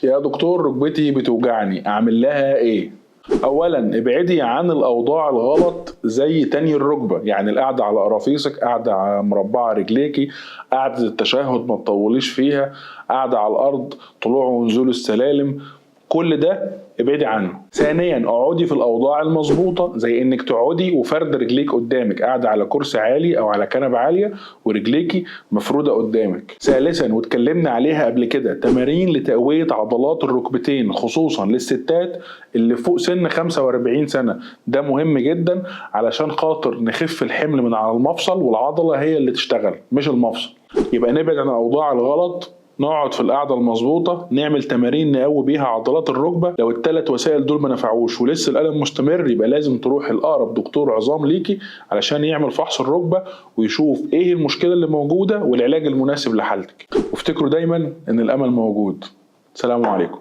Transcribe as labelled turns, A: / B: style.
A: يا دكتور ركبتي بتوجعني، اعمل لها ايه؟ اولا ابعدي عن الاوضاع الغلط زي تاني الركبه، يعني القعده على قرافيسك، قعده على مربعه رجليكي، قعده التشهد ما تطوليش فيها، قعده على الارض، طلوع ونزول السلالم، كل ده ابعدي عنه. ثانيا اقعدي في الاوضاع المظبوطه، زي انك تقعدي وفرد رجليك قدامك، قاعده على كرسي عالي او على كنبه عاليه ورجليكي مفروده قدامك. ثالثا واتكلمنا عليها قبل كده، تمارين لتقويه عضلات الركبتين خصوصا للستات اللي فوق سن 45 سنه، ده مهم جدا علشان خاطر نخف الحمل من على المفصل، والعضله هي اللي تشتغل مش المفصل. يبقى نبعد عن الاوضاع الغلط، نقعد في القعده المظبوطه، نعمل تمارين نقوي بيها عضلات الركبه. لو الثلاث وسائل دول ما نفعوش ولسه الالم مستمر، يبقى لازم تروح لاقرب دكتور عظام ليكي علشان يعمل فحص الركبه ويشوف ايه المشكله اللي موجوده والعلاج المناسب لحالتك. وافتكروا دايما ان الامل موجود. سلام عليكم.